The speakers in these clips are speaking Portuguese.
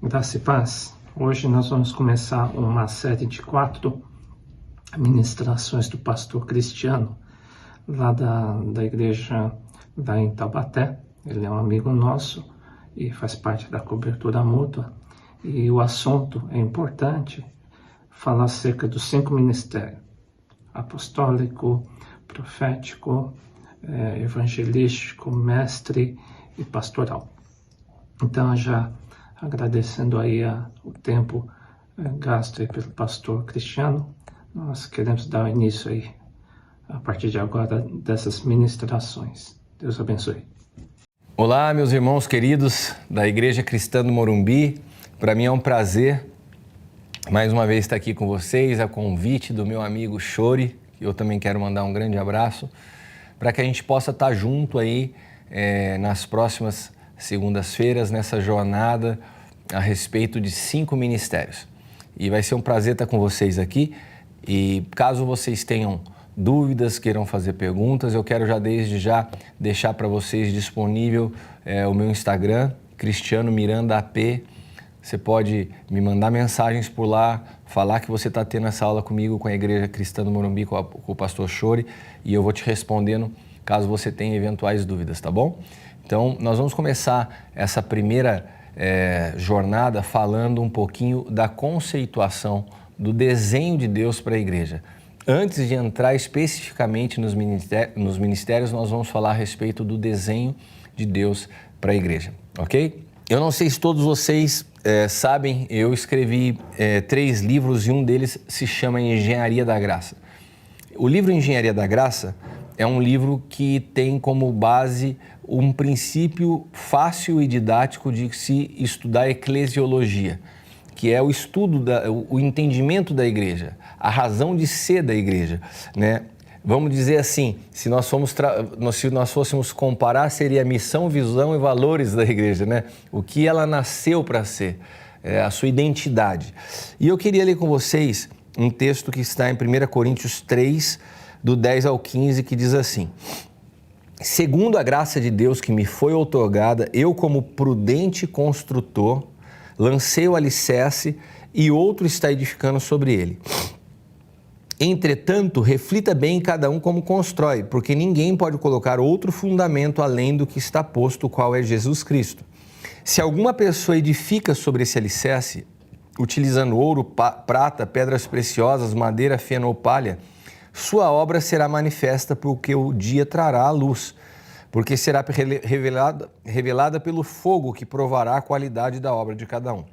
Graça e paz. Hoje nós vamos começar uma série de 4 ministrações do pastor Cristiano, lá da igreja lá em Taubaté. Ele é um amigo nosso e faz parte da cobertura mútua. E o assunto é importante, falar acerca dos 5 ministérios: apostólico, profético, evangelístico, mestre e pastoral. Então, já agradecendo aí o tempo gasto aí pelo pastor Cristiano, nós queremos dar início aí, a partir de agora, dessas ministrações. Deus abençoe. Olá, meus irmãos queridos da Igreja Cristã do Morumbi. Para mim é um prazer, mais uma vez, estar aqui com vocês, a convite do meu amigo Chori, que eu também quero mandar um grande abraço, para que a gente possa estar junto aí nas próximas segundas-feiras, nessa jornada a respeito de 5 ministérios. E vai ser um prazer estar com vocês aqui. E caso vocês tenham dúvidas, queiram fazer perguntas, eu quero desde já deixar para vocês disponível o meu Instagram, Cristiano Miranda AP. Você pode me mandar mensagens por lá, falar que você está tendo essa aula comigo, com a Igreja Cristã do Morumbi, com o pastor Chori, e eu vou te respondendo caso você tenha eventuais dúvidas, tá bom? Então, nós vamos começar essa primeira jornada falando um pouquinho da conceituação do desenho de Deus para a igreja. Antes de entrar especificamente nos ministérios, nós vamos falar a respeito do desenho de Deus para a igreja, ok? Eu não sei se todos vocês sabem, eu escrevi 3 livros e um deles se chama Engenharia da Graça. O livro Engenharia da Graça é um livro que tem como base um princípio fácil e didático de se estudar eclesiologia, que é o estudo, o entendimento da igreja, a razão de ser da igreja, né? Vamos dizer assim, se nós fôssemos comparar, seria a missão, visão e valores da igreja, né? O que ela nasceu para ser, a sua identidade. E eu queria ler com vocês um texto que está em 1 Coríntios 3, do 10 ao 15, que diz assim: segundo a graça de Deus que me foi outorgada, eu, como prudente construtor, lancei o alicerce e outro está edificando sobre ele. Entretanto, reflita bem cada um como constrói, porque ninguém pode colocar outro fundamento além do que está posto, o qual é Jesus Cristo. Se alguma pessoa edifica sobre esse alicerce, utilizando ouro, prata, pedras preciosas, madeira, feno ou palha, sua obra será manifesta porque o dia trará a luz, porque será revelada pelo fogo que provará a qualidade da obra de cada um.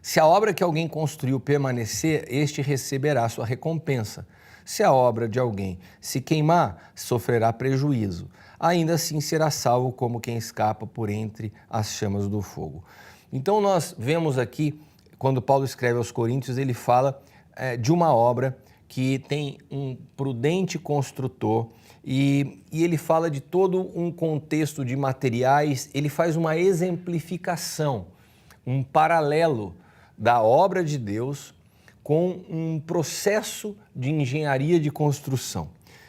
Se a obra que alguém construiu permanecer, este receberá sua recompensa. Se a obra de alguém se queimar, sofrerá prejuízo. Ainda assim será salvo como quem escapa por entre as chamas do fogo. Então nós vemos aqui, quando Paulo escreve aos Coríntios, ele fala de uma obra que tem um prudente construtor e ele fala de todo um contexto de materiais, ele faz uma exemplificação, um paralelo da obra de Deus com um processo de engenharia de construção.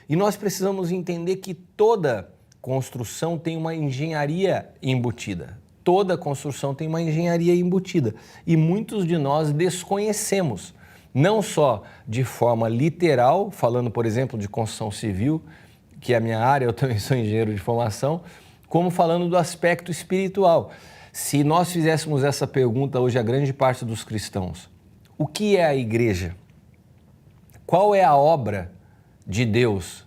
E nós precisamos entender que toda construção tem uma engenharia embutida. Toda construção tem uma engenharia embutida. E muitos de nós desconhecemos, não só de forma literal, falando, por exemplo, de construção civil, que é a minha área, eu também sou engenheiro de formação, como falando do aspecto espiritual. Se nós fizéssemos essa pergunta hoje a grande parte dos cristãos, o que é a igreja? Qual é a obra de Deus,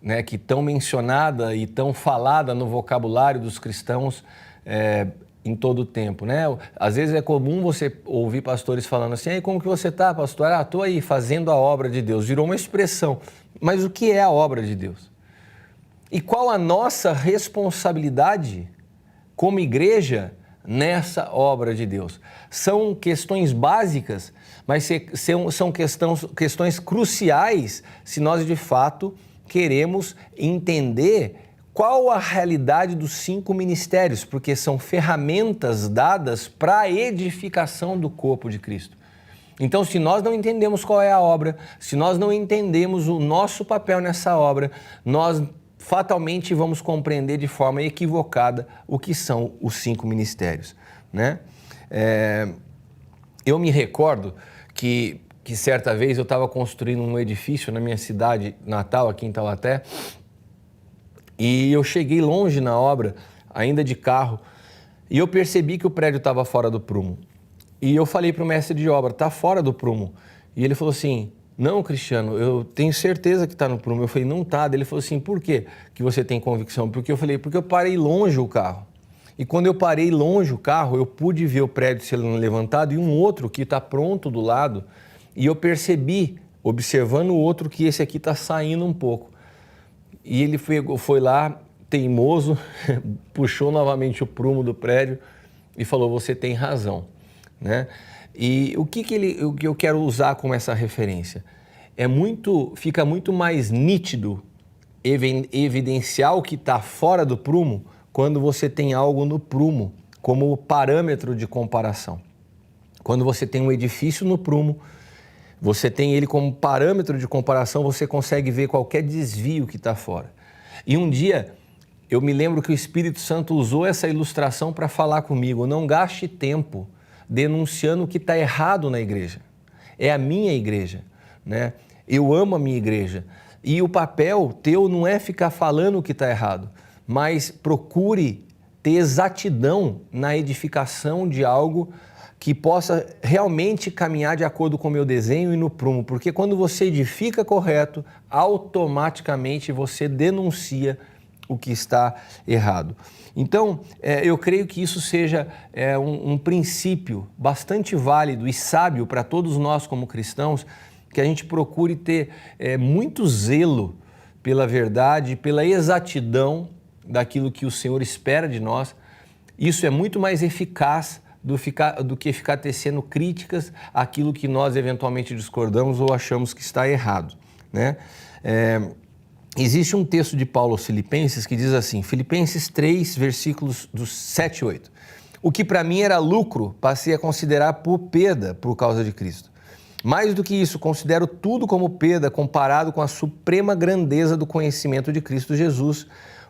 né, que tão mencionada e tão falada no vocabulário dos cristãos em todo o tempo, né? Às vezes é comum você ouvir pastores falando assim: "Ei, como que você está, pastor?" "Ah, estou aí fazendo a obra de Deus." Virou uma expressão. Mas o que é a obra de Deus? E qual a nossa responsabilidade como igreja nessa obra de Deus? São questões básicas, mas são questões cruciais se nós de fato queremos entender qual a realidade dos 5 ministérios, porque são ferramentas dadas para a edificação do corpo de Cristo. Então, se nós não entendemos qual é a obra, se nós não entendemos o nosso papel nessa obra, nós fatalmente vamos compreender de forma equivocada o que são os 5 ministérios, né? Eu me recordo que certa vez eu estava construindo um edifício na minha cidade natal, aqui em Taubaté, e eu cheguei longe na obra, ainda de carro, e eu percebi que o prédio estava fora do prumo. E eu falei para o mestre de obra: "Está fora do prumo." E ele falou assim: "Não, Cristiano, eu tenho certeza que está no prumo." Eu falei: "Não está." Ele falou assim: "Por quê que você tem convicção?" Porque eu falei: "Porque eu parei longe o carro. E quando eu parei longe o carro, eu pude ver o prédio sendo levantado e um outro que está pronto do lado. E eu percebi, observando o outro, que esse aqui está saindo um pouco." E ele foi lá, teimoso, puxou novamente o prumo do prédio e falou: "Você tem razão." Né? E o que eu quero usar como essa referência? Fica muito mais nítido evidenciar o que está fora do prumo quando você tem algo no prumo como parâmetro de comparação. Quando você tem um edifício no prumo, você tem ele como parâmetro de comparação, você consegue ver qualquer desvio que está fora. E um dia, eu me lembro que o Espírito Santo usou essa ilustração para falar comigo: "Não gaste tempo denunciando o que está errado na igreja. É a minha igreja, né? Eu amo a minha igreja. E o papel teu não é ficar falando o que está errado, mas procure ter exatidão na edificação de algo que possa realmente caminhar de acordo com o meu desenho e no prumo. Porque quando você edifica correto, automaticamente você denuncia o que está errado. Então, eu creio que isso seja um princípio bastante válido e sábio para todos nós como cristãos, que a gente procure ter muito zelo pela verdade, pela exatidão daquilo que o Senhor espera de nós. Isso é muito mais eficaz do que ficar tecendo críticas àquilo que nós eventualmente discordamos ou achamos que está errado, né? Existe um texto de Paulo aos Filipenses que diz assim, Filipenses 3, versículos dos 7 e 8. O que para mim era lucro, passei a considerar por perda por causa de Cristo. Mais do que isso, considero tudo como perda comparado com a suprema grandeza do conhecimento de Cristo Jesus,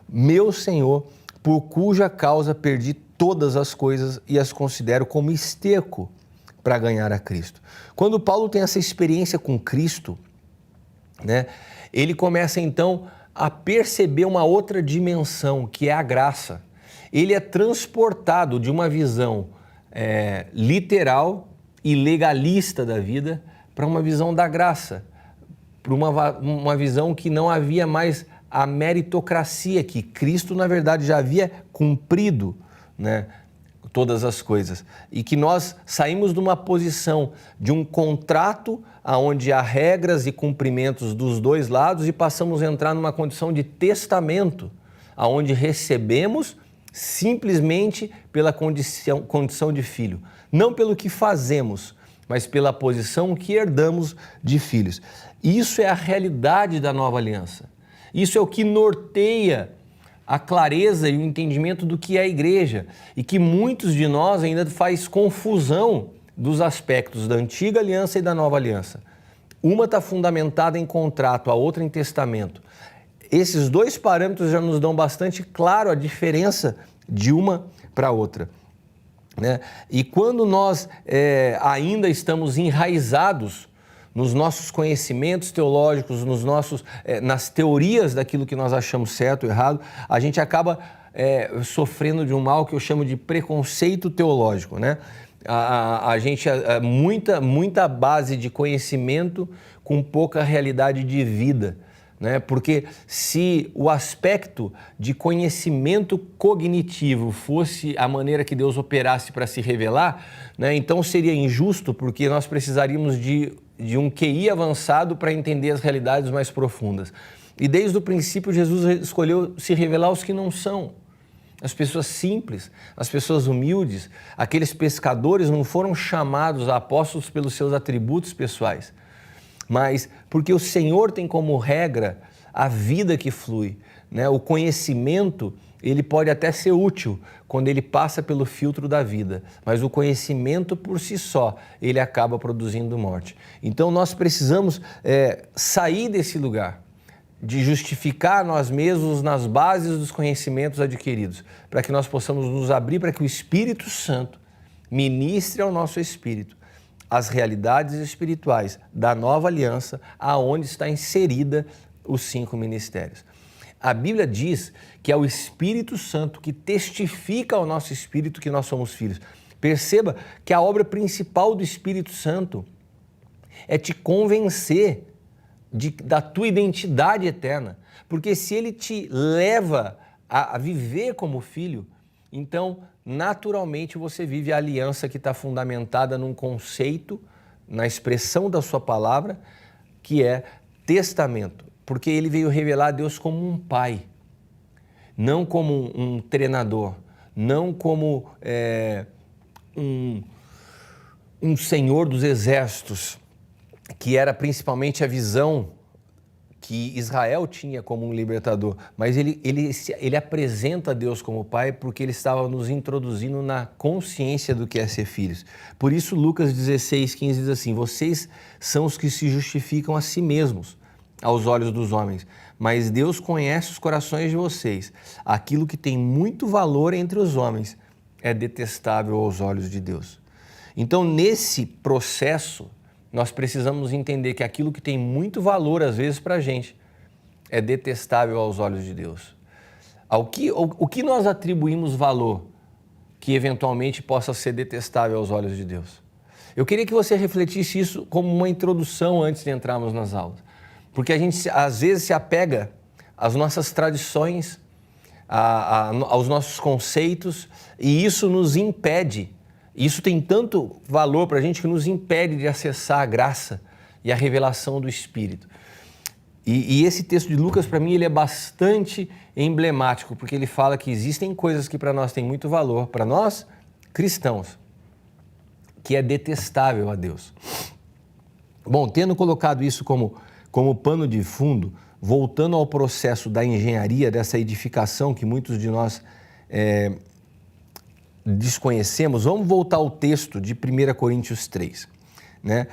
meu Senhor, por cuja causa perdi todas as coisas e as considero como esterco para ganhar a Cristo. Quando Paulo tem essa experiência com Cristo, né, ele começa então a perceber uma outra dimensão, que é a graça. Ele é transportado de uma visão literal e legalista da vida para uma visão da graça, para uma visão que não havia mais a meritocracia, que Cristo, na verdade, já havia cumprido, né, todas as coisas. E que nós saímos de uma posição de um contrato onde há regras e cumprimentos dos dois lados e passamos a entrar numa condição de testamento, onde recebemos simplesmente pela condição de filho. Não pelo que fazemos, mas pela posição que herdamos de filhos. Isso é a realidade da nova aliança. Isso é o que norteia a clareza e o entendimento do que é a igreja e que muitos de nós ainda faz confusão dos aspectos da antiga aliança e da nova aliança. Uma está fundamentada em contrato, a outra em testamento. Esses dois parâmetros já nos dão bastante claro a diferença de uma para outra, né? E quando nós ainda estamos enraizados nos nossos conhecimentos teológicos, nas teorias daquilo que nós achamos certo ou errado, a gente acaba sofrendo de um mal que eu chamo de preconceito teológico, né? A gente muita base de conhecimento com pouca realidade de vida, né? Porque se o aspecto de conhecimento cognitivo fosse a maneira que Deus operasse para se revelar, né, então seria injusto, porque nós precisaríamos de um QI avançado para entender as realidades mais profundas. E desde o princípio Jesus escolheu se revelar aos que não são. As pessoas simples, as pessoas humildes, aqueles pescadores não foram chamados a apóstolos pelos seus atributos pessoais, mas porque o Senhor tem como regra a vida que flui, né? O conhecimento, ele pode até ser útil quando ele passa pelo filtro da vida, mas o conhecimento por si só, ele acaba produzindo morte. Então nós precisamos sair desse lugar de justificar nós mesmos nas bases dos conhecimentos adquiridos, para que nós possamos nos abrir para que o Espírito Santo ministre ao nosso espírito as realidades espirituais da nova aliança, aonde está inserida os 5 ministérios. A Bíblia diz que é o Espírito Santo que testifica ao nosso espírito que nós somos filhos. Perceba que a obra principal do Espírito Santo é te convencer da tua identidade eterna, porque se ele te leva a viver como filho, então naturalmente você vive a aliança que está fundamentada num conceito, na expressão da sua palavra, que é testamento, porque ele veio revelar a Deus como um pai, não como um treinador, não como um senhor dos exércitos, que era principalmente a visão que Israel tinha como um libertador, mas ele apresenta Deus como Pai porque ele estava nos introduzindo na consciência do que é ser filhos. Por isso Lucas 16:15 diz assim, vocês são os que se justificam a si mesmos aos olhos dos homens, mas Deus conhece os corações de vocês. Aquilo que tem muito valor entre os homens é detestável aos olhos de Deus. Então, nesse processo, nós precisamos entender que aquilo que tem muito valor, às vezes, para a gente, é detestável aos olhos de Deus. O que nós atribuímos valor que, eventualmente, possa ser detestável aos olhos de Deus? Eu queria que você refletisse isso como uma introdução antes de entrarmos nas aulas. Porque a gente, às vezes, se apega às nossas tradições, aos nossos conceitos, e isso nos impede. Isso tem tanto valor para a gente que nos impede de acessar a graça e a revelação do Espírito. E esse texto de Lucas, para mim, ele é bastante emblemático, porque ele fala que existem coisas que para nós têm muito valor, para nós cristãos, que é detestável a Deus. Bom, tendo colocado isso como pano de fundo, voltando ao processo da engenharia, dessa edificação que muitos de nós desconhecemos, vamos voltar ao texto de 1 Coríntios 3. Né?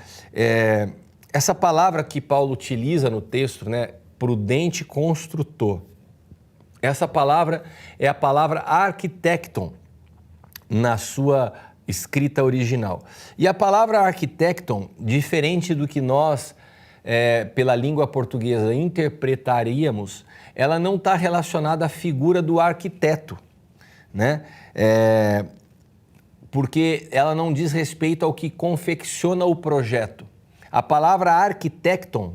Essa palavra que Paulo utiliza no texto, né, prudente construtor, essa palavra é a palavra arquitecton na sua escrita original. E a palavra arquitecton, diferente do que nós, pela língua portuguesa, interpretaríamos, ela não está relacionada à figura do arquiteto, né? Porque ela não diz respeito ao que confecciona o projeto. A palavra arquitecton,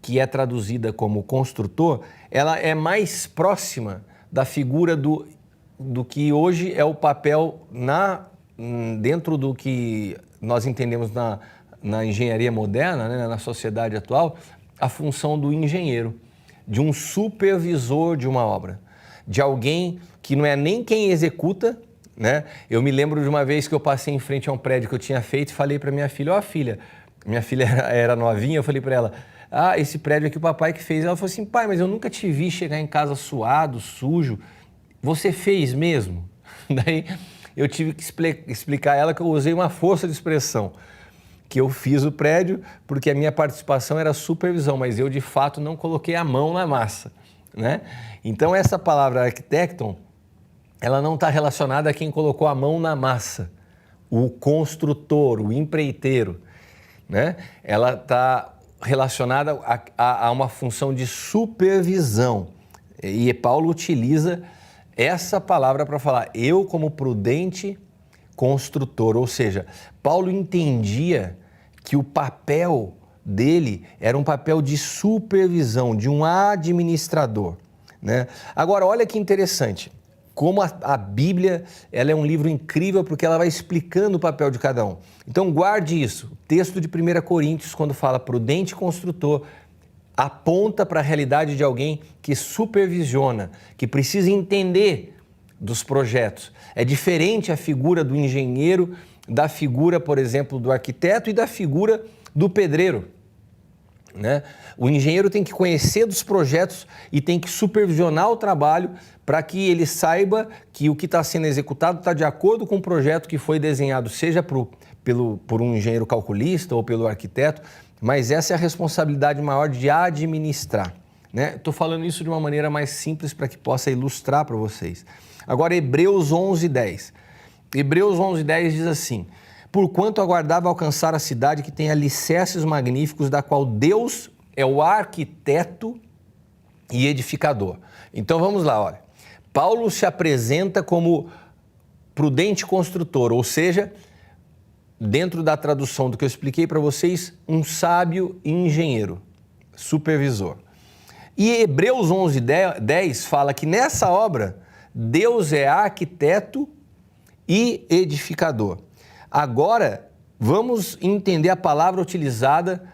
que é traduzida como construtor, ela é mais próxima da figura do que hoje é o papel dentro do que nós entendemos na engenharia moderna, né, na sociedade atual, a função do engenheiro, de um supervisor de uma obra, de alguém que não é nem quem executa, né? Eu me lembro de uma vez que eu passei em frente a um prédio que eu tinha feito e falei para minha filha, filha, minha filha era novinha, eu falei para ela, esse prédio aqui o papai que fez. Ela falou assim, pai, mas eu nunca te vi chegar em casa suado, sujo, você fez mesmo? Daí eu tive que explicar a ela que eu usei uma força de expressão, que eu fiz o prédio porque a minha participação era supervisão, mas eu de fato não coloquei a mão na massa, né? Então essa palavra arquitecton, ela não está relacionada a quem colocou a mão na massa, o construtor, o empreiteiro, né? Ela está relacionada a uma função de supervisão. E Paulo utiliza essa palavra para falar, eu como prudente construtor, ou seja, Paulo entendia que o papel dele era um papel de supervisão, de um administrador, né? Agora, olha que interessante, como a Bíblia ela é um livro incrível porque ela vai explicando o papel de cada um. Então guarde isso, o texto de 1 Coríntios, quando fala prudente construtor, aponta para a realidade de alguém que supervisiona, que precisa entender dos projetos. É diferente a figura do engenheiro, da figura, por exemplo, do arquiteto e da figura do pedreiro, né? O engenheiro tem que conhecer dos projetos e tem que supervisionar o trabalho para que ele saiba que o que está sendo executado está de acordo com o projeto que foi desenhado, seja por um engenheiro calculista ou pelo arquiteto, mas essa é a responsabilidade maior de administrar, né? Estou falando isso de uma maneira mais simples para que possa ilustrar para vocês. Agora, Hebreus 11:10. Hebreus 11:10 diz assim, porquanto aguardava alcançar a cidade que tem alicerces magníficos, da qual Deus é o arquiteto e edificador. Então vamos lá, olha. Paulo se apresenta como prudente construtor, ou seja, dentro da tradução do que eu expliquei para vocês, um sábio engenheiro, supervisor. E Hebreus 11:10 fala que nessa obra, Deus é arquiteto e edificador. Agora, vamos entender a palavra utilizada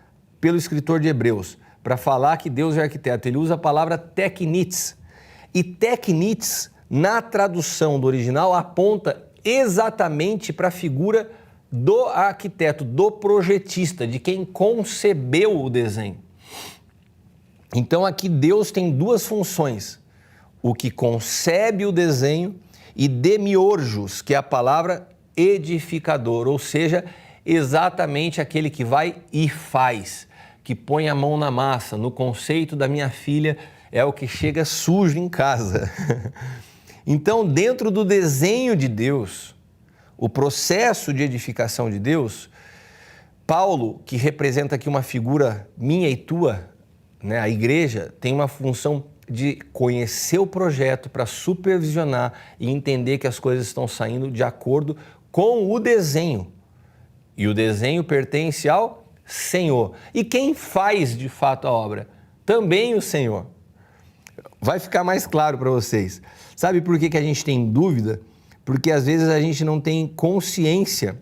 pelo escritor de Hebreus para falar que Deus é arquiteto. Ele usa a palavra teknites. E teknites, na tradução do original, aponta exatamente para a figura do arquiteto, do projetista, de quem concebeu o desenho. Então aqui Deus tem duas funções, o que concebe o desenho e demiurgos, que é a palavra edificador, ou seja, exatamente aquele que vai e faz, que põe a mão na massa. No conceito da minha filha, é o que chega sujo em casa. Então, dentro do desenho de Deus, o processo de edificação de Deus, Paulo, que representa aqui uma figura minha e tua, né, a igreja, tem uma função de conhecer o projeto para supervisionar e entender que as coisas estão saindo de acordo com o desenho. E o desenho pertence ao Senhor. E quem faz de fato a obra? Também o Senhor. Vai ficar mais claro para vocês. Sabe por que a gente tem dúvida? Porque às vezes a gente não tem consciência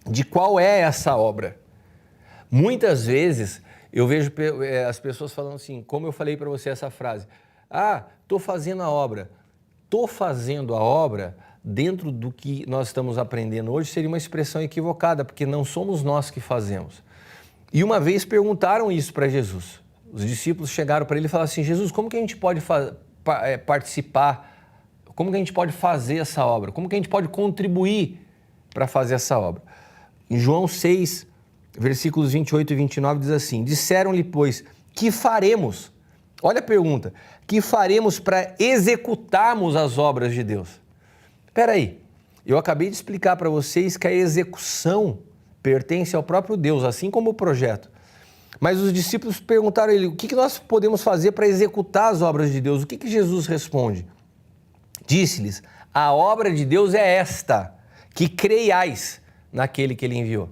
de qual é essa obra. Muitas vezes eu vejo as pessoas falando assim, como eu falei para você essa frase, estou fazendo a obra. Estou fazendo a obra dentro do que nós estamos aprendendo hoje seria uma expressão equivocada, porque não somos nós que fazemos. E uma vez perguntaram isso para Jesus. Os discípulos chegaram para ele e falaram assim, Jesus, como que a gente pode participar, como que a gente pode fazer essa obra? Como que a gente pode contribuir para fazer essa obra? Em João 6, versículos 28 e 29 diz assim, disseram-lhe, pois, que faremos? Olha a pergunta, que faremos para executarmos as obras de Deus? Espera aí, eu acabei de explicar para vocês que a execução pertence ao próprio Deus, assim como o projeto. Mas os discípulos perguntaram a ele, o que nós podemos fazer para executar as obras de Deus? O que Jesus responde? Disse-lhes, a obra de Deus é esta, que creiais naquele que ele enviou.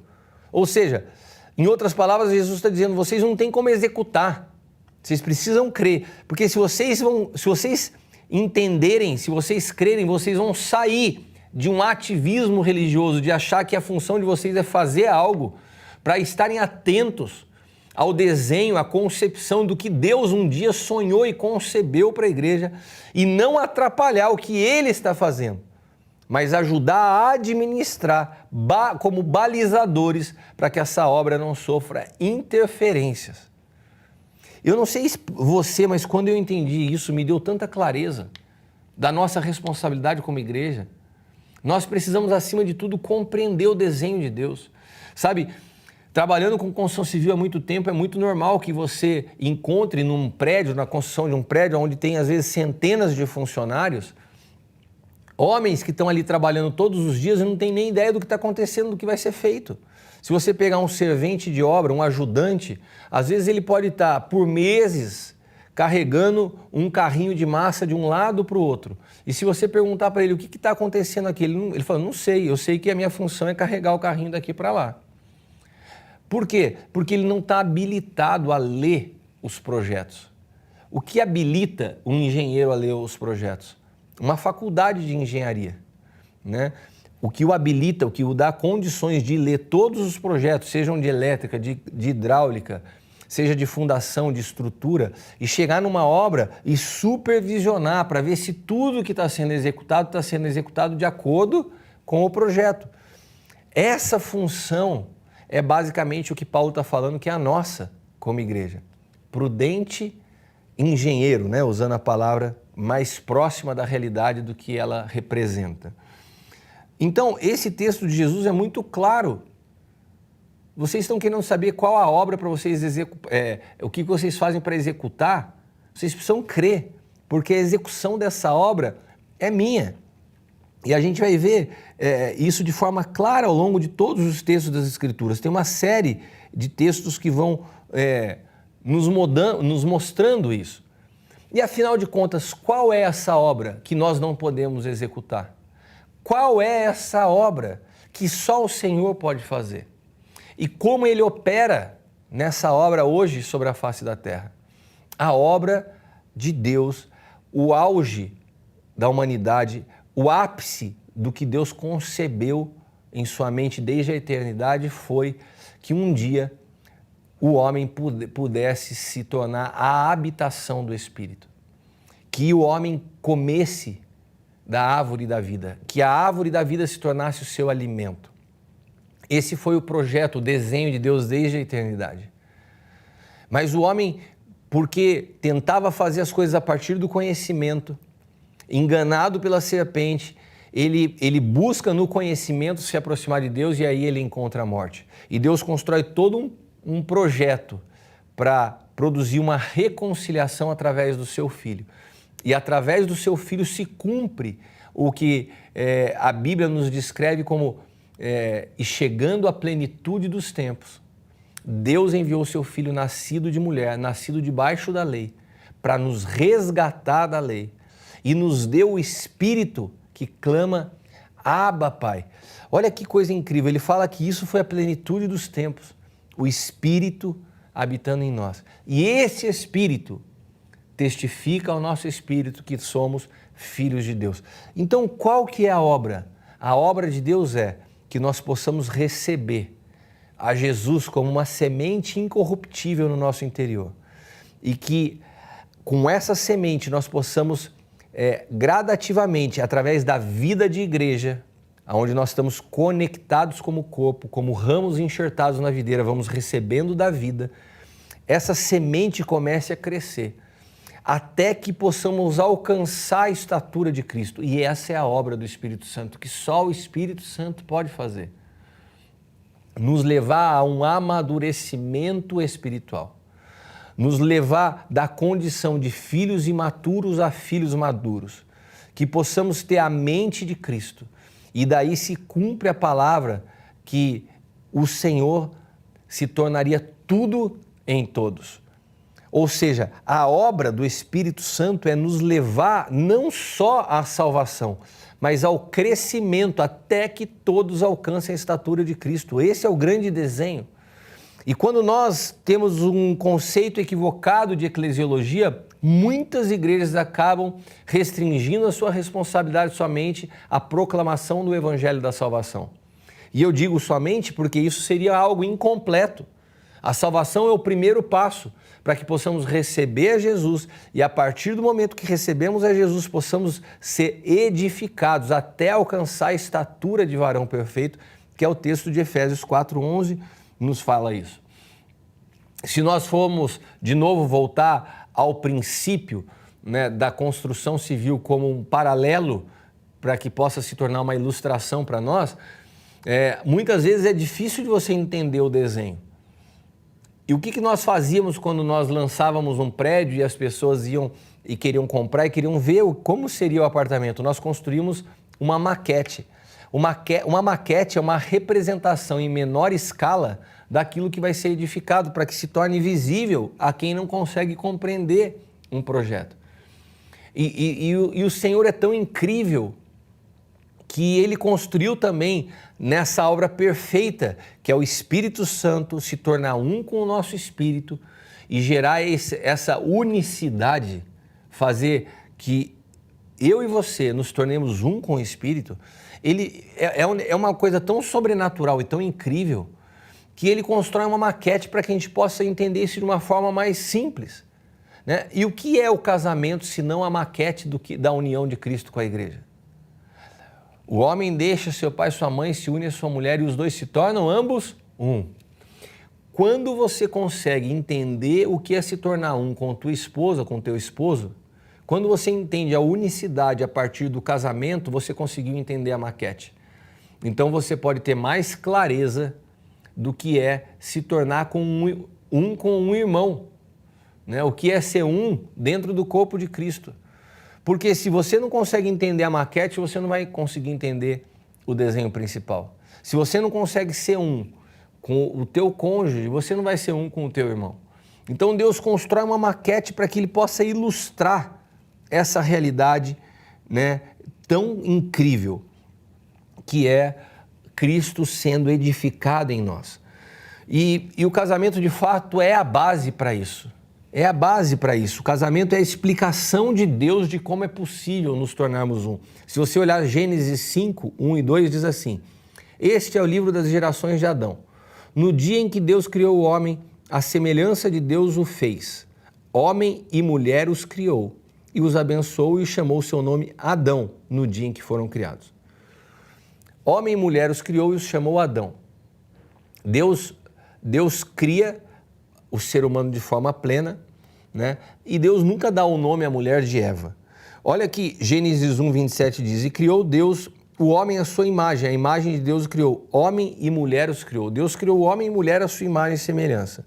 Ou seja, em outras palavras, Jesus está dizendo, vocês não têm como executar, vocês precisam crer, porque se vocês entenderem, se vocês crerem, vocês vão sair de um ativismo religioso, de achar que a função de vocês é fazer algo, para estarem atentos ao desenho, à concepção do que Deus um dia sonhou e concebeu para a igreja e não atrapalhar o que Ele está fazendo, mas ajudar a administrar como balizadores para que essa obra não sofra interferências. Eu não sei você, mas quando eu entendi isso, me deu tanta clareza da nossa responsabilidade como igreja. Nós precisamos, acima de tudo, compreender o desenho de Deus. Sabe, trabalhando com construção civil há muito tempo, é muito normal que você encontre num prédio, na construção de um prédio, onde tem às vezes centenas de funcionários, homens que estão ali trabalhando todos os dias e não tem nem ideia do que está acontecendo, do que vai ser feito. Se você pegar um servente de obra, um ajudante, às vezes ele pode estar por meses carregando um carrinho de massa de um lado para o outro. E se você perguntar para ele o que está acontecendo aqui, ele fala, não sei, eu sei que a minha função é carregar o carrinho daqui para lá. Por quê? Porque ele não está habilitado a ler os projetos. O que habilita um engenheiro a ler os projetos? Uma faculdade de engenharia, né? O que o habilita, o que o dá condições de ler todos os projetos, sejam de elétrica, de hidráulica, seja de fundação, de estrutura, e chegar numa obra e supervisionar para ver se tudo que está sendo executado de acordo com o projeto. Essa função é basicamente o que Paulo está falando que é a nossa como igreja. Prudente engenheiro, né? Usando a palavra mais próxima da realidade do que ela representa. Então, esse texto de Jesus é muito claro. Vocês estão querendo saber qual a obra para vocês o que vocês fazem para executar? Vocês precisam crer, porque a execução dessa obra é minha. E a gente vai ver isso de forma clara ao longo de todos os textos das Escrituras. Tem uma série de textos que vão nos mostrando isso. E afinal de contas, qual é essa obra que nós não podemos executar? Qual é essa obra que só o Senhor pode fazer? E como Ele opera nessa obra hoje sobre a face da terra? A obra de Deus, o auge da humanidade, o ápice do que Deus concebeu em sua mente desde a eternidade foi que um dia o homem pudesse se tornar a habitação do Espírito. Que o homem comesse da árvore da vida, que a árvore da vida se tornasse o seu alimento. Esse foi o projeto, o desenho de Deus desde a eternidade. Mas o homem, porque tentava fazer as coisas a partir do conhecimento, enganado pela serpente, ele busca no conhecimento se aproximar de Deus e aí ele encontra a morte. E Deus constrói todo um projeto para produzir uma reconciliação através do seu Filho. E através do seu Filho se cumpre o que a Bíblia nos descreve como e chegando à plenitude dos tempos, Deus enviou o seu Filho nascido de mulher, nascido debaixo da lei, para nos resgatar da lei e nos deu o Espírito que clama, Abba, Pai. Olha que coisa incrível, ele fala que isso foi a plenitude dos tempos, o Espírito habitando em nós. E esse Espírito testifica ao nosso espírito que somos filhos de Deus. Então, qual que é a obra? A obra de Deus é que nós possamos receber a Jesus como uma semente incorruptível no nosso interior e que com essa semente nós possamos gradativamente, através da vida de igreja, onde nós estamos conectados como corpo, como ramos enxertados na videira, vamos recebendo da vida, essa semente comece a crescer, até que possamos alcançar a estatura de Cristo. E essa é a obra do Espírito Santo, que só o Espírito Santo pode fazer. Nos levar a um amadurecimento espiritual. Nos levar da condição de filhos imaturos a filhos maduros. Que possamos ter a mente de Cristo. E daí se cumpre a palavra que o Senhor se tornaria tudo em todos. Ou seja, a obra do Espírito Santo é nos levar não só à salvação, mas ao crescimento até que todos alcancem a estatura de Cristo. Esse é o grande desenho. E quando nós temos um conceito equivocado de eclesiologia, muitas igrejas acabam restringindo a sua responsabilidade somente à proclamação do Evangelho da salvação. E eu digo somente porque isso seria algo incompleto. A salvação é o primeiro passo para que possamos receber a Jesus e a partir do momento que recebemos a Jesus possamos ser edificados até alcançar a estatura de varão perfeito, que é o texto de Efésios 4:11, nos fala isso. Se nós formos de novo voltar ao princípio, né, da construção civil como um paralelo para que possa se tornar uma ilustração para nós, muitas vezes é difícil de você entender o desenho. E o que nós fazíamos quando nós lançávamos um prédio e as pessoas iam e queriam comprar e queriam ver como seria o apartamento? Nós construímos uma maquete. Uma maquete é uma representação em menor escala daquilo que vai ser edificado para que se torne visível a quem não consegue compreender um projeto. E o Senhor é tão incrível que Ele construiu também nessa obra perfeita, que é o Espírito Santo se tornar um com o nosso espírito e gerar essa unicidade, fazer que eu e você nos tornemos um com o Espírito. Ele é uma coisa tão sobrenatural e tão incrível que Ele constrói uma maquete para que a gente possa entender isso de uma forma mais simples, né? E o que é o casamento se não a maquete da união de Cristo com a igreja? O homem deixa seu pai e sua mãe, se une a sua mulher e os dois se tornam ambos um. Quando você consegue entender o que é se tornar um com tua esposa, com teu esposo, quando você entende a unicidade a partir do casamento, você conseguiu entender a maquete. Então você pode ter mais clareza do que é se tornar com um irmão, né? O que é ser um dentro do corpo de Cristo. Porque se você não consegue entender a maquete, você não vai conseguir entender o desenho principal. Se você não consegue ser um com o teu cônjuge, você não vai ser um com o teu irmão. Então Deus constrói uma maquete para que Ele possa ilustrar essa realidade, né, tão incrível que é Cristo sendo edificado em nós. E o casamento, de fato, é a base para isso. É a base para isso. O casamento é a explicação de Deus de como é possível nos tornarmos um. Se você olhar Gênesis 5, 1 e 2, diz assim: este é o livro das gerações de Adão. No dia em que Deus criou o homem, a semelhança de Deus o fez. Homem e mulher os criou, e os abençoou e chamou seu nome Adão, no dia em que foram criados. Homem e mulher os criou e os chamou Adão. Deus cria o ser humano de forma plena, né? E Deus nunca dá o nome à mulher de Eva. Olha que Gênesis 1, 27 diz: e criou Deus o homem à sua imagem, a imagem de Deus o criou, homem e mulher os criou. Deus criou o homem e mulher à sua imagem e semelhança.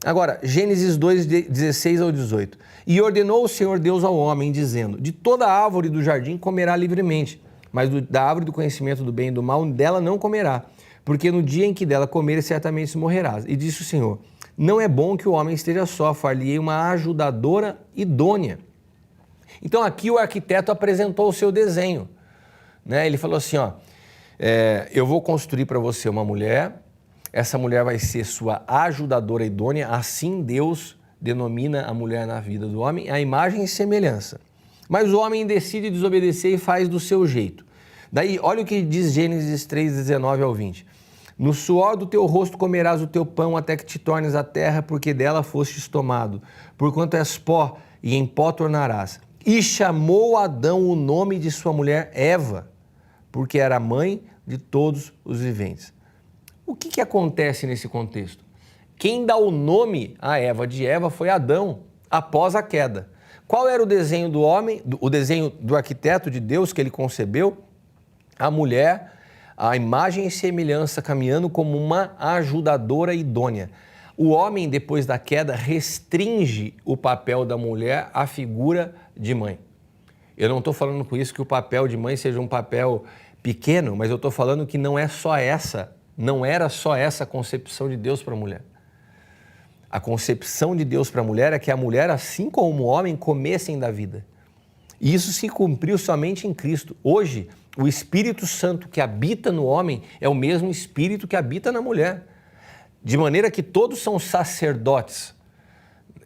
Agora, Gênesis 2, 16 ao 18. E ordenou o Senhor Deus ao homem, dizendo: de toda a árvore do jardim comerá livremente, mas da árvore do conhecimento do bem e do mal dela não comerá, porque no dia em que dela comer, certamente morrerás. E disse o Senhor: não é bom que o homem esteja só, far-lhe-ei uma ajudadora idônea. Então aqui o arquiteto apresentou o seu desenho, né? Ele falou assim, eu vou construir para você uma mulher, essa mulher vai ser sua ajudadora idônea, assim Deus denomina a mulher na vida do homem a imagem e semelhança. Mas o homem decide desobedecer e faz do seu jeito. Daí, olha o que diz Gênesis 3, 19 ao 20. No suor do teu rosto comerás o teu pão até que te tornes a terra, porque dela fostes tomado. Porquanto és pó, e em pó tornarás. E chamou Adão o nome de sua mulher Eva, porque era mãe de todos os viventes. O que acontece nesse contexto? Quem dá o nome a Eva de Eva foi Adão, após a queda. Qual era o desenho do homem, o desenho do arquiteto de Deus que ele concebeu? A mulher, a imagem e semelhança, caminhando como uma ajudadora idônea. O homem, depois da queda, restringe o papel da mulher à figura de mãe. Eu não estou falando com isso que o papel de mãe seja um papel pequeno, mas eu estou falando que não era só essa a concepção de Deus para a mulher. A concepção de Deus para a mulher é que a mulher, assim como o homem, comessem da vida. E isso se cumpriu somente em Cristo. Hoje, o Espírito Santo que habita no homem é o mesmo Espírito que habita na mulher. De maneira que todos são sacerdotes.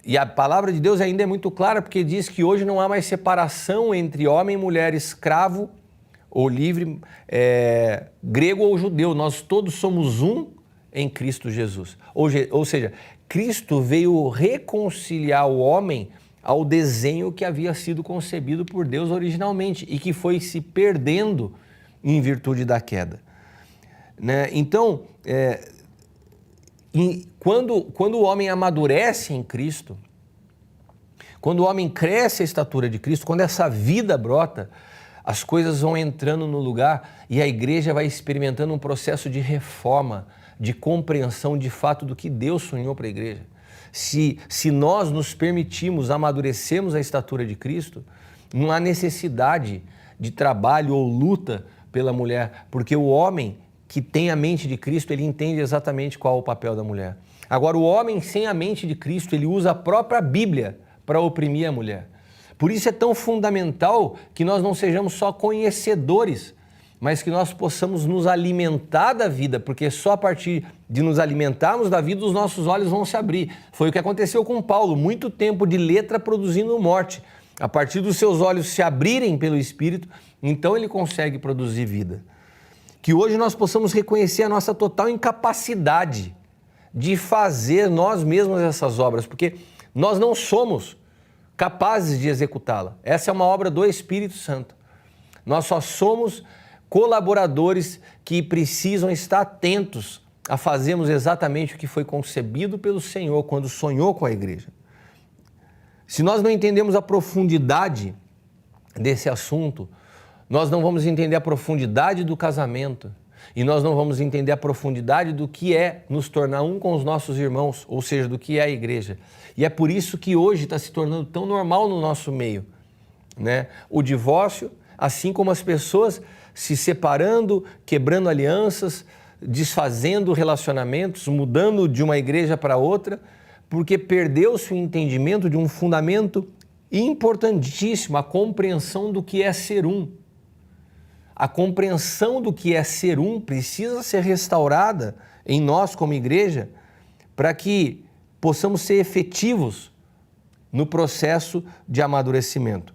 E a palavra de Deus ainda é muito clara, porque diz que hoje não há mais separação entre homem e mulher, escravo ou livre, grego ou judeu. Nós todos somos um em Cristo Jesus. Ou seja, Cristo veio reconciliar o homem ao desenho que havia sido concebido por Deus originalmente e que foi se perdendo em virtude da queda. Né? Então, quando o homem amadurece em Cristo, quando o homem cresce a estatura de Cristo, quando essa vida brota, as coisas vão entrando no lugar e a igreja vai experimentando um processo de reforma, de compreensão de fato do que Deus sonhou para a igreja. Se nós nos permitirmos amadurecermos a estatura de Cristo, não há necessidade de trabalho ou luta pela mulher, porque o homem que tem a mente de Cristo, ele entende exatamente qual é o papel da mulher. Agora, o homem sem a mente de Cristo, ele usa a própria Bíblia para oprimir a mulher. Por isso é tão fundamental que nós não sejamos só conhecedores, mas que nós possamos nos alimentar da vida, porque só a partir de nos alimentarmos da vida os nossos olhos vão se abrir. Foi o que aconteceu com Paulo, muito tempo de letra produzindo morte. A partir dos seus olhos se abrirem pelo Espírito, então ele consegue produzir vida. Que hoje nós possamos reconhecer a nossa total incapacidade de fazer nós mesmos essas obras, porque nós não somos capazes de executá-la. Essa é uma obra do Espírito Santo. Nós só somos colaboradores que precisam estar atentos a fazermos exatamente o que foi concebido pelo Senhor quando sonhou com a igreja. Se nós não entendemos a profundidade desse assunto, nós não vamos entender a profundidade do casamento e nós não vamos entender a profundidade do que é nos tornar um com os nossos irmãos, ou seja, do que é a igreja. E é por isso que hoje está se tornando tão normal no nosso meio, né? O divórcio, assim como as pessoas se separando, quebrando alianças, desfazendo relacionamentos, mudando de uma igreja para outra, porque perdeu-se o entendimento de um fundamento importantíssimo, a compreensão do que é ser um. A compreensão do que é ser um precisa ser restaurada em nós como igreja para que possamos ser efetivos no processo de amadurecimento.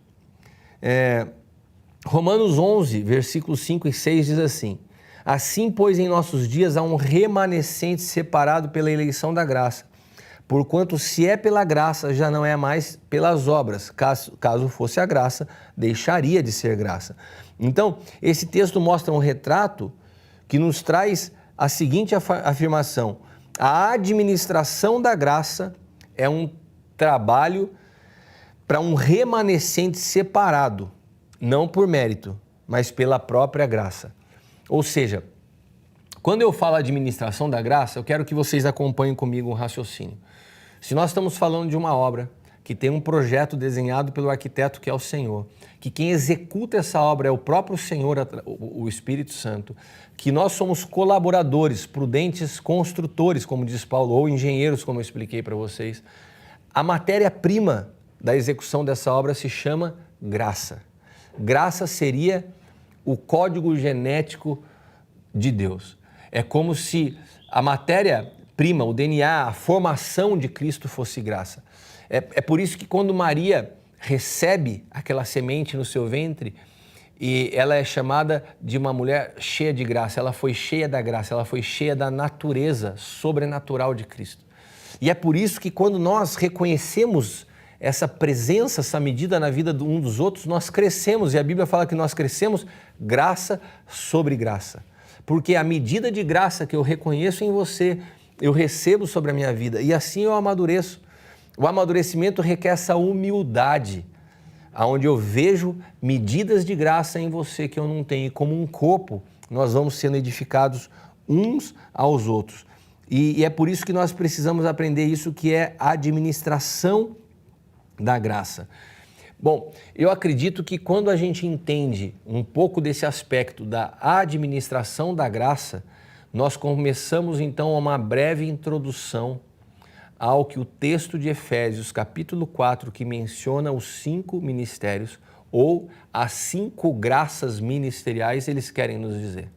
Romanos 11, versículos 5 e 6 diz assim: assim, pois, em nossos dias há um remanescente separado pela eleição da graça, porquanto se é pela graça, já não é mais pelas obras. Caso fosse a graça, deixaria de ser graça. Então, esse texto mostra um retrato que nos traz a seguinte afirmação: a administração da graça é um trabalho para um remanescente separado, não por mérito, mas pela própria graça. Ou seja, quando eu falo administração da graça, eu quero que vocês acompanhem comigo um raciocínio. Se nós estamos falando de uma obra que tem um projeto desenhado pelo arquiteto que é o Senhor, que quem executa essa obra é o próprio Senhor, o Espírito Santo, que nós somos colaboradores, prudentes construtores, como diz Paulo, ou engenheiros, como eu expliquei para vocês, a matéria-prima da execução dessa obra se chama graça. Graça seria o código genético de Deus. É como se a matéria prima, o DNA, a formação de Cristo fosse graça. É por isso que quando Maria recebe aquela semente no seu ventre, e ela é chamada de uma mulher cheia de graça, ela foi cheia da graça, ela foi cheia da natureza sobrenatural de Cristo. E é por isso que quando nós reconhecemos essa presença, essa medida na vida de um dos outros, nós crescemos, e a Bíblia fala que nós crescemos graça sobre graça. Porque a medida de graça que eu reconheço em você, eu recebo sobre a minha vida, e assim eu amadureço. O amadurecimento requer essa humildade, onde eu vejo medidas de graça em você que eu não tenho, e como um corpo, nós vamos sendo edificados uns aos outros. E é por isso que nós precisamos aprender isso, que é a administração da graça. Bom, eu acredito que quando a gente entende um pouco desse aspecto da administração da graça, nós começamos então uma breve introdução ao que o texto de Efésios, capítulo 4, que menciona os 5 ministérios ou as 5 graças ministeriais, eles querem nos dizer.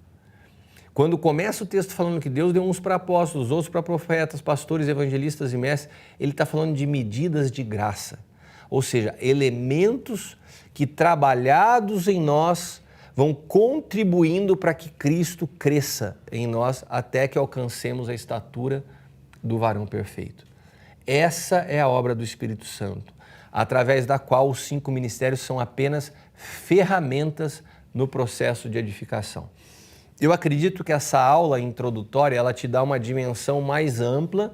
Quando começa o texto falando que Deus deu uns para apóstolos, outros para profetas, pastores, evangelistas e mestres, ele está falando de medidas de graça, ou seja, elementos que trabalhados em nós vão contribuindo para que Cristo cresça em nós até que alcancemos a estatura do varão perfeito. Essa é a obra do Espírito Santo, através da qual os 5 ministérios são apenas ferramentas no processo de edificação. Eu acredito que essa aula introdutória, ela te dá uma dimensão mais ampla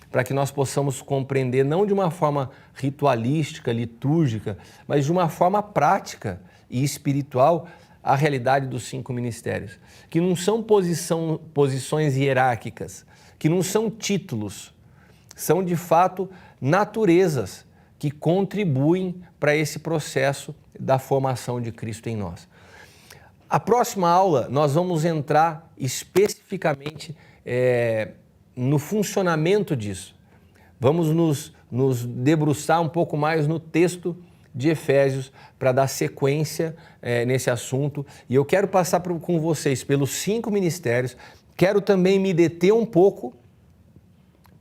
para que nós possamos compreender, não de uma forma ritualística, litúrgica, mas de uma forma prática e espiritual, a realidade dos 5 ministérios, que não são posições hierárquicas, que não são títulos, são de fato naturezas que contribuem para esse processo da formação de Cristo em nós. A próxima aula nós vamos entrar especificamente no funcionamento disso. Vamos nos debruçar um pouco mais no texto de Efésios para dar sequência nesse assunto. E eu quero passar com vocês pelos 5 ministérios, quero também me deter um pouco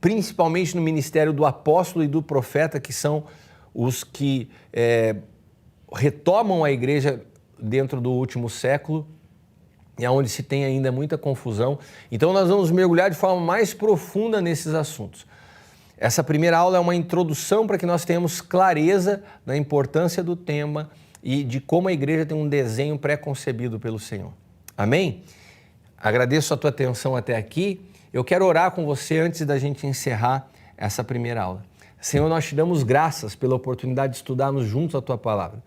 principalmente no ministério do apóstolo e do profeta, que são os que retomam a igreja dentro do último século, e onde se tem ainda muita confusão. Então nós vamos mergulhar de forma mais profunda nesses assuntos. Essa primeira aula é uma introdução para que nós tenhamos clareza da importância do tema e de como a igreja tem um desenho pré-concebido pelo Senhor. Amém? Agradeço a tua atenção até aqui. Eu quero orar com você antes da gente encerrar essa primeira aula. Senhor, nós te damos graças pela oportunidade de estudarmos juntos a tua palavra.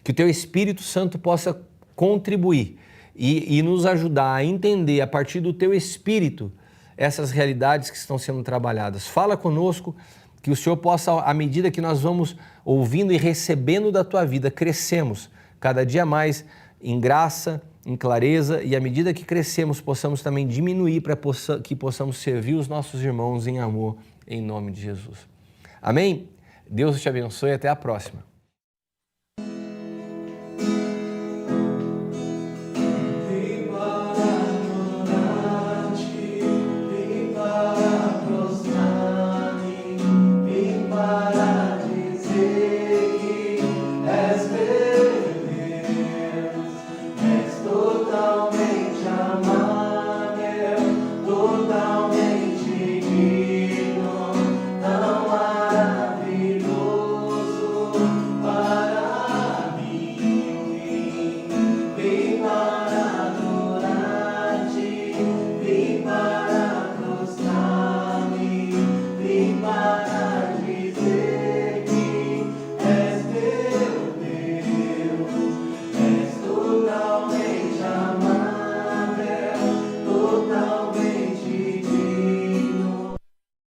Que o teu Espírito Santo possa contribuir e nos ajudar a entender a partir do teu Espírito essas realidades que estão sendo trabalhadas. Fala conosco, que o Senhor possa, à medida que nós vamos ouvindo e recebendo da tua vida, crescemos cada dia mais em graça, em clareza, e à medida que crescemos, possamos também diminuir para que possamos servir os nossos irmãos em amor, em nome de Jesus. Amém? Deus te abençoe e até a próxima.